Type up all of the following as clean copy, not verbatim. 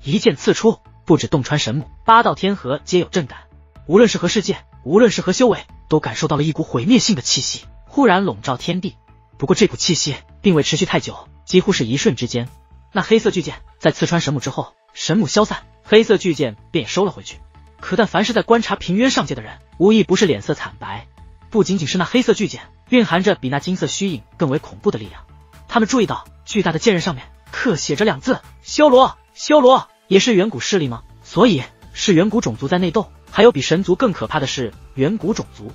一剑刺出，不止洞穿神木，8道天河皆有震感。无论是何世界，无论是何修为，都感受到了一股毁灭性的气息，忽然笼罩天地。不过这股气息并未持续太久，几乎是一瞬之间。那黑色巨剑在刺穿神木之后，神木消散，黑色巨剑便也收了回去。可但凡是在观察平渊上界的人，无一不是脸色惨白。不仅仅是那黑色巨剑，蕴含着比那金色虚影更为恐怖的力量。他们注意到巨大的剑刃上面刻写着2字：修罗。修罗也是远古势力吗？所以是远古种族在内斗。还有比神族更可怕的是远古种族。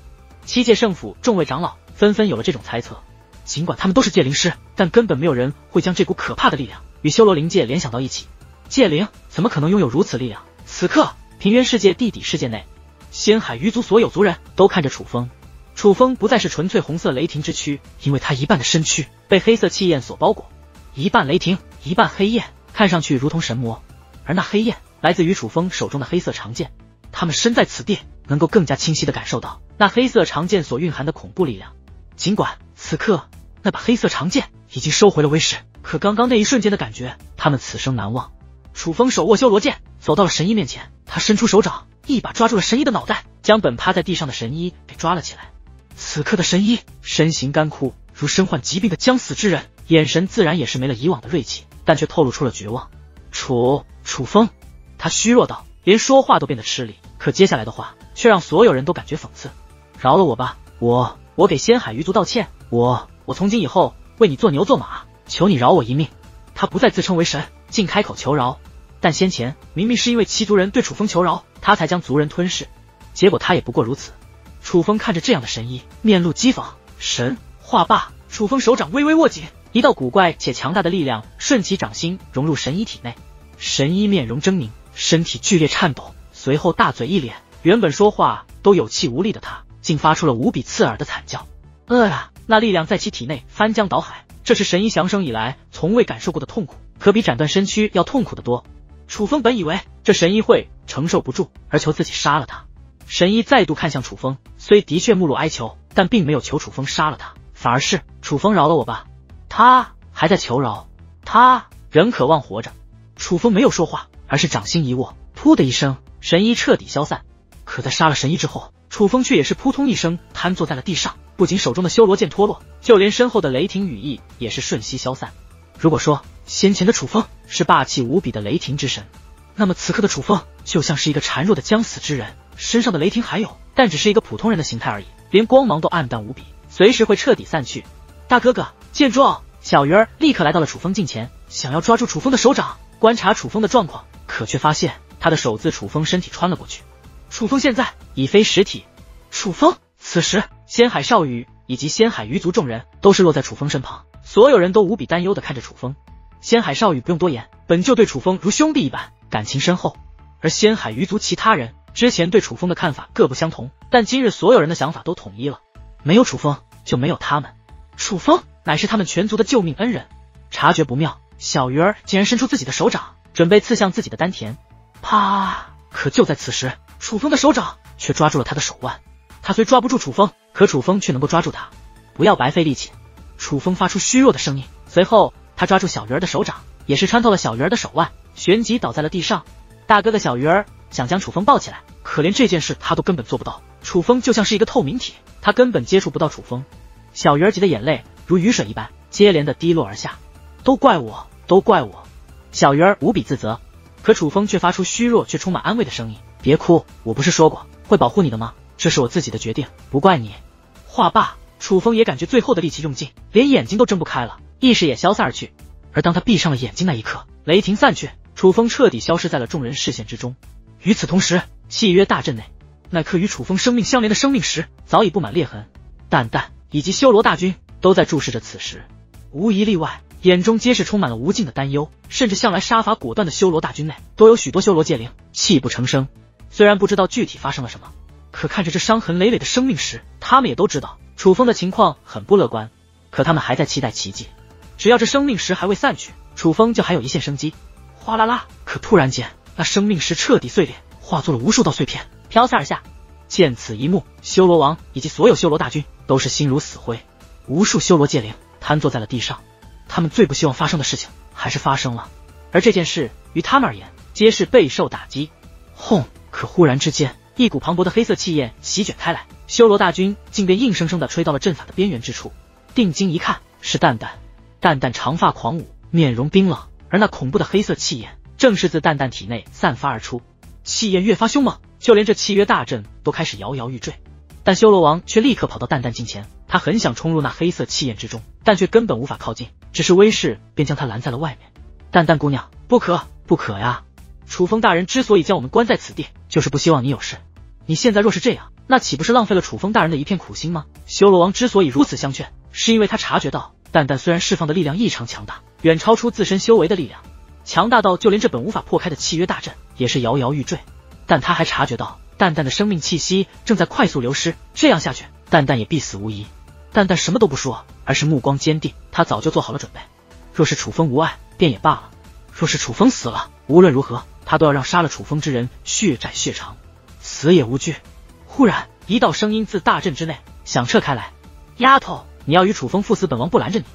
7界圣府众位长老纷纷有了这种猜测。尽管他们都是界灵师，但根本没有人会将这股可怕的力量与修罗灵界联想到一起。界灵怎么可能拥有如此力量？此刻平原世界地底世界内，仙海鱼族所有族人都看着楚风。楚风不再是纯粹红色雷霆之躯，因为他一半的身躯被黑色气焰所包裹，一半雷霆，一半黑焰，看上去如同神魔。而那黑焰来自于楚风手中的黑色长剑。他们身在此地，能够更加清晰地感受到那黑色长剑所蕴含的恐怖力量。尽管此刻那把黑色长剑已经收回了威势，可刚刚那一瞬间的感觉，他们此生难忘。楚风手握修罗剑，走到了神医面前，他伸出手掌，一把抓住了神医的脑袋，将本趴在地上的神医给抓了起来。此刻的神医身形干枯，如身患疾病的将死之人，眼神自然也是没了以往的锐气，但却透露出了绝望。楚风，他虚弱道，连说话都变得吃力。可接下来的话却让所有人都感觉讽刺。饶了我吧，我给仙海鱼族道歉，我从今以后为你做牛做马，求你饶我一命。他不再自称为神，竟开口求饶。但先前明明是因为七族人对楚风求饶，他才将族人吞噬，结果他也不过如此。楚风看着这样的神医，面露讥讽。神话罢，楚风手掌微微握紧，一道古怪且强大的力量顺其掌心融入神医体内。神医面容狰狞，身体剧烈颤抖，随后大嘴一咧，原本说话都有气无力的他，竟发出了无比刺耳的惨叫。那力量在其体内翻江倒海，这是神医降生以来从未感受过的痛苦，可比斩断身躯要痛苦得多。楚风本以为这神医会承受不住，而求自己杀了他。神医再度看向楚风，虽的确目露哀求，但并没有求楚风杀了他，反而是楚风饶了我吧。他还在求饶，他仍渴望活着。楚风没有说话，而是掌心一握，噗的一声，神医彻底消散。可在杀了神医之后，楚风却也是扑通一声瘫坐在了地上，不仅手中的修罗剑脱落，就连身后的雷霆羽翼也是瞬息消散。如果说先前的楚风是霸气无比的雷霆之神，那么此刻的楚风就像是一个孱弱的将死之人，身上的雷霆还有，但只是一个普通人的形态而已，连光芒都暗淡无比，随时会彻底散去。大哥哥，见状，小鱼儿立刻来到了楚风近前，想要抓住楚风的手掌，观察楚风的状况，可却发现他的手自楚风身体穿了过去。楚风现在已非实体。楚风此时，仙海少羽以及仙海鱼族众人都是落在楚风身旁，所有人都无比担忧地看着楚风。仙海少羽不用多言，本就对楚风如兄弟一般，感情深厚。而仙海鱼族其他人之前对楚风的看法各不相同，但今日所有人的想法都统一了，没有楚风就没有他们，楚风乃是他们全族的救命恩人。察觉不妙，小鱼儿竟然伸出自己的手掌，准备刺向自己的丹田。啪！可就在此时，楚风的手掌却抓住了他的手腕。他虽抓不住楚风，可楚风却能够抓住他。不要白费力气。楚风发出虚弱的声音，随后他抓住小鱼儿的手掌，也是穿透了小鱼儿的手腕，旋即倒在了地上。大哥哥小鱼儿想将楚风抱起来，可连这件事他都根本做不到。楚风就像是一个透明体，他根本接触不到楚风。小鱼儿急的眼泪如雨水一般接连的滴落而下。都怪我，都怪我。小鱼儿无比自责，可楚风却发出虚弱却充满安慰的声音：别哭，我不是说过会保护你的吗？这是我自己的决定，不怪你。话罢，楚风也感觉最后的力气用尽，连眼睛都睁不开了，意识也消散而去。而当他闭上了眼睛那一刻，雷霆散去，楚风彻底消失在了众人视线之中。与此同时，契约大阵内，那颗与楚风生命相连的生命石早已布满裂痕，蛋蛋以及修罗大军都在注视着此时，无一例外，眼中皆是充满了无尽的担忧，甚至向来杀伐果断的修罗大军内都有许多修罗界灵泣不成声。虽然不知道具体发生了什么，可看着这伤痕累累的生命石，他们也都知道楚风的情况很不乐观，可他们还在期待奇迹。只要这生命石还未散去，楚风就还有一线生机。哗啦啦！可突然间，那生命石彻底碎裂，化作了无数道碎片，飘洒而下。见此一幕，修罗王以及所有修罗大军都是心如死灰，无数修罗界灵瘫坐在了地上。他们最不希望发生的事情还是发生了，而这件事于他们而言皆是备受打击。轰！可忽然之间，一股磅礴的黑色气焰席卷开来，修罗大军竟便硬生生地吹到了阵法的边缘之处。定睛一看，是蛋蛋。蛋蛋长发狂舞，面容冰冷，而那恐怖的黑色气焰正是自蛋蛋体内散发而出。气焰越发凶猛，就连这契约大阵都开始摇摇欲坠。但修罗王却立刻跑到蛋蛋近前，他很想冲入那黑色气焰之中，但却根本无法靠近，只是威势便将他拦在了外面。蛋蛋姑娘，不可，不可呀！楚风大人之所以将我们关在此地，就是不希望你有事。你现在若是这样，那岂不是浪费了楚风大人的一片苦心吗？修罗王之所以如此相劝，是因为他察觉到蛋蛋虽然释放的力量异常强大，远超出自身修为的力量，强大到就连这本无法破开的契约大阵也是摇摇欲坠。但他还察觉到蛋蛋的生命气息正在快速流失，这样下去，蛋蛋也必死无疑。蛋蛋什么都不说，而是目光坚定，他早就做好了准备。若是楚风无碍，便也罢了；若是楚风死了，无论如何，他都要让杀了楚风之人血债血偿，死也无惧。忽然，一道声音自大阵之内响彻开来：“丫头，你要与楚风赴死，本王不拦着你。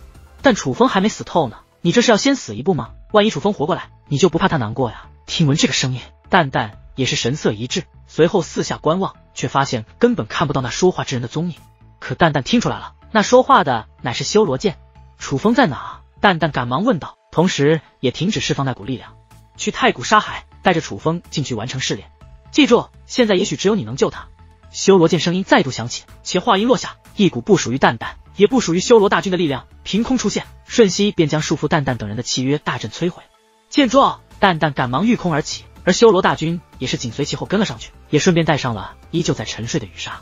但楚风还没死透呢，你这是要先死一步吗？万一楚风活过来，你就不怕他难过呀？”听闻这个声音，蛋蛋也是神色一滞，随后四下观望，却发现根本看不到那说话之人的踪影。可蛋蛋听出来了，那说话的乃是修罗剑。楚风在哪？蛋蛋赶忙问道，同时也停止释放那股力量。去太古沙海，带着楚风进去完成试炼。记住，现在也许只有你能救他。修罗剑声音再度响起，且话音落下，一股不属于蛋蛋，也不属于修罗大军的力量凭空出现，瞬息便将束缚蛋蛋等人的契约大阵摧毁。见状，蛋蛋赶忙御空而起，而修罗大军也是紧随其后跟了上去，也顺便带上了依旧在沉睡的羽纱。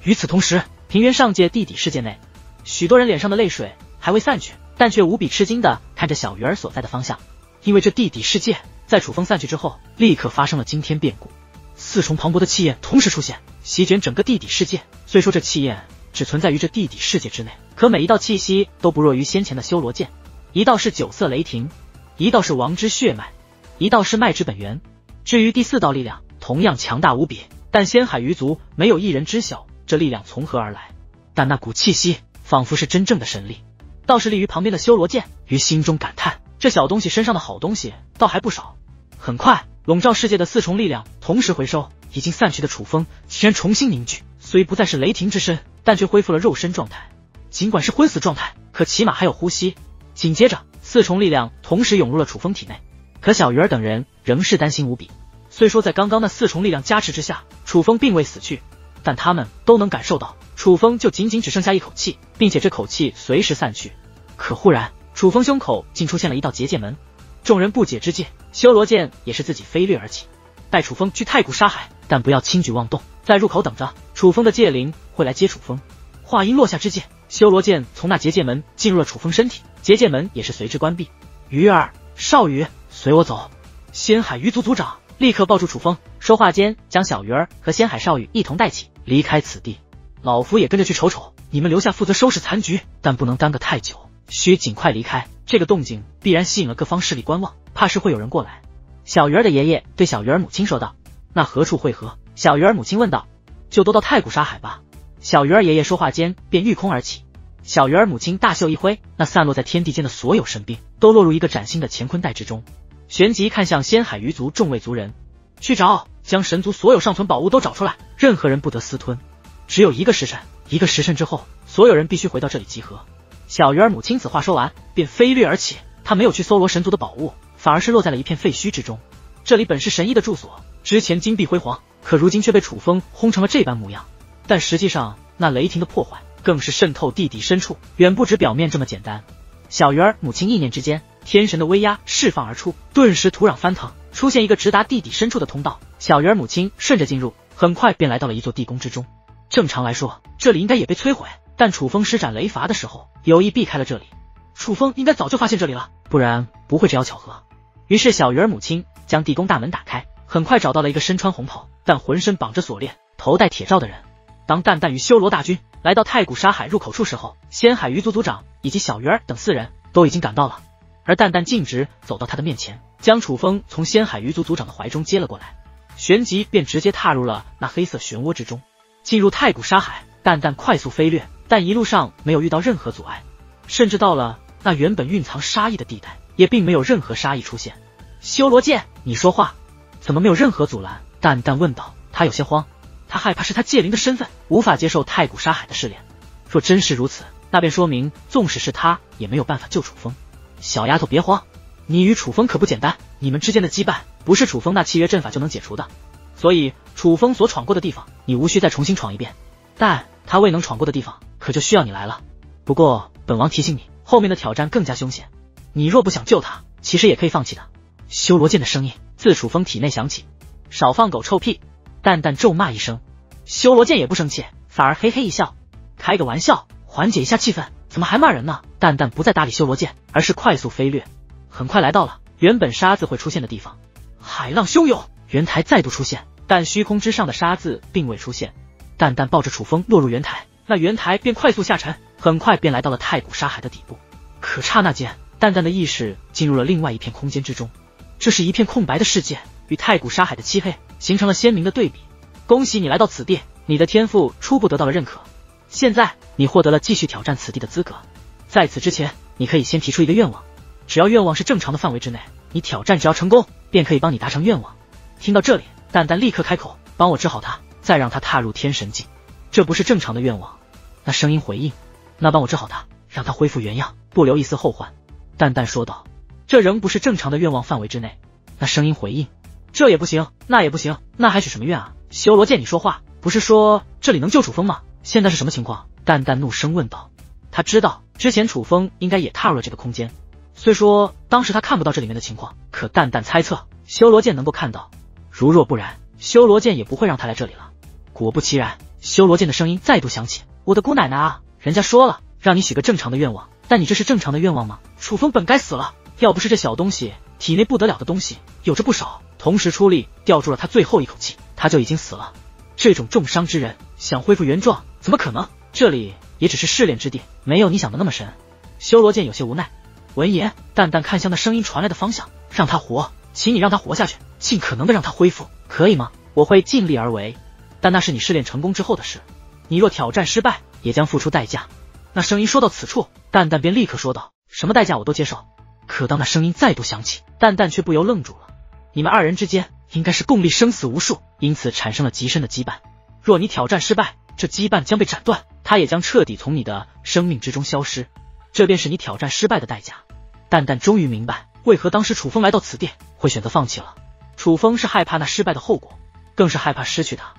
与此同时，平原上界地底世界内，许多人脸上的泪水还未散去，但却无比吃惊地看着小鱼儿所在的方向，因为这地底世界在楚风散去之后，立刻发生了惊天变故。四重磅礴的气焰同时出现，席卷整个地底世界。虽说这气焰只存在于这地底世界之内，可每一道气息都不弱于先前的修罗剑。一道是九色雷霆，一道是王之血脉，一道是脉之本源。至于第四道力量，同样强大无比，但仙海鱼族没有一人知晓这力量从何而来。但那股气息仿佛是真正的神力。倒是立于旁边的修罗剑于心中感叹，这小东西身上的好东西倒还不少。很快，笼罩世界的四重力量同时回收，已经散去的楚风竟然重新凝聚，虽不再是雷霆之身，但却恢复了肉身状态。尽管是昏死状态，可起码还有呼吸。紧接着，四重力量同时涌入了楚风体内，可小鱼儿等人仍是担心无比。虽说在刚刚那四重力量加持之下，楚风并未死去，但他们都能感受到楚风就仅仅只剩下一口气，并且这口气随时散去。可忽然，楚风胸口竟出现了一道结界门。众人不解之际，修罗剑也是自己飞掠而起，带楚风去太古沙海，但不要轻举妄动，在入口等着，楚风的界灵会来接楚风。话音落下之际，修罗剑从那结界门进入了楚风身体，结界门也是随之关闭。鱼儿，少羽，随我走。仙海鱼族族长立刻抱住楚风，说话间将小鱼儿和仙海少羽一同带起，离开此地。老夫也跟着去瞅瞅，你们留下负责收拾残局，但不能耽搁太久，需尽快离开。这个动静必然吸引了各方势力观望，怕是会有人过来。小鱼儿的爷爷对小鱼儿母亲说道。那何处会合？小鱼儿母亲问道。就都到太古沙海吧。小鱼儿爷爷说话间便御空而起，小鱼儿母亲大袖一挥，那散落在天地间的所有神兵都落入一个崭新的乾坤袋之中。旋即看向仙海鱼族众位族人，去找，将神族所有尚存宝物都找出来，任何人不得私吞。只有一个时辰，一个时辰之后，所有人必须回到这里集合。小鱼儿母亲此话说完，便飞掠而起。他没有去搜罗神族的宝物，反而是落在了一片废墟之中。这里本是神医的住所，之前金碧辉煌，可如今却被楚风轰成了这般模样。但实际上，那雷霆的破坏更是渗透地底深处，远不止表面这么简单。小鱼儿母亲意念之间，天神的威压释放而出，顿时土壤翻腾，出现一个直达地底深处的通道。小鱼儿母亲顺着进入，很快便来到了一座地宫之中。正常来说，这里应该也被摧毁，但楚风施展雷罚的时候，有意避开了这里。楚风应该早就发现这里了，不然不会这样巧合。于是小鱼儿母亲将地宫大门打开，很快找到了一个身穿红袍，但浑身绑着锁链，头戴铁罩的人。当蛋蛋与修罗大军来到太古沙海入口处时候，仙海鱼族族长以及小鱼儿等4人都已经赶到了。而蛋蛋径直走到他的面前，将楚风从仙海鱼族族长的怀中接了过来，旋即便直接踏入了那黑色漩涡之中。进入太古沙海，蛋蛋快速飞掠，但一路上没有遇到任何阻碍，甚至到了那原本蕴藏杀意的地带，也并没有任何杀意出现。修罗剑，你说话。怎么没有任何阻拦？淡淡问道。他有些慌，他害怕是他界灵的身份，无法接受太古沙海的试炼。若真是如此，那便说明纵使是他也没有办法救楚风。小丫头别慌，你与楚风可不简单，你们之间的羁绊不是楚风那契约阵法就能解除的，所以楚风所闯过的地方，你无需再重新闯一遍，但他未能闯过的地方，可就需要你来了。不过本王提醒你，后面的挑战更加凶险，你若不想救他，其实也可以放弃的。修罗剑的声音自楚风体内响起，少放狗臭屁！淡淡咒骂一声，修罗剑也不生气，反而嘿嘿一笑，开个玩笑，缓解一下气氛，怎么还骂人呢？淡淡不再搭理修罗剑，而是快速飞掠，很快来到了原本沙子会出现的地方。海浪汹涌，圆台再度出现，但虚空之上的沙子并未出现。淡淡抱着楚风落入圆台，那圆台便快速下沉，很快便来到了太古沙海的底部。可刹那间，淡淡的意识进入了另外一片空间之中，这是一片空白的世界，与太古沙海的漆黑形成了鲜明的对比。恭喜你来到此地，你的天赋初步得到了认可，现在你获得了继续挑战此地的资格。在此之前，你可以先提出一个愿望，只要愿望是正常的范围之内，你挑战只要成功，便可以帮你达成愿望。听到这里，淡淡立刻开口，帮我治好他，再让他踏入天神境。这不是正常的愿望。那声音回应，那帮我治好他，让他恢复原样，不留一丝后患。淡淡说道，这仍不是正常的愿望范围之内。那声音回应，这也不行，那也不行，那还许什么愿啊？修罗剑，你说话不是说这里能救楚风吗？现在是什么情况？淡淡怒声问道。他知道之前楚风应该也踏入了这个空间，虽说当时他看不到这里面的情况，可淡淡猜测修罗剑能够看到，如若不然，修罗剑也不会让他来这里了。果不其然，修罗剑的声音再度响起，我的姑奶奶啊，人家说了让你许个正常的愿望，但你这是正常的愿望吗？楚风本该死了，要不是这小东西体内不得了的东西有着不少，同时出力吊住了他最后一口气，他就已经死了。这种重伤之人想恢复原状怎么可能？这里也只是试炼之地，没有你想的那么神。修罗剑有些无奈。闻言，淡淡看向那声音传来的方向，让他活，请你让他活下去，尽可能的让他恢复，可以吗？我会尽力而为，但那是你试炼成功之后的事，你若挑战失败，也将付出代价。那声音说到此处，淡淡便立刻说道，什么代价我都接受。可当那声音再度响起，淡淡却不由愣住了。你们二人之间应该是共历生死无数，因此产生了极深的羁绊。若你挑战失败，这羁绊将被斩断，它也将彻底从你的生命之中消失，这便是你挑战失败的代价。淡淡终于明白为何当时楚风来到此地会选择放弃了。楚风是害怕那失败的后果，更是害怕失去他。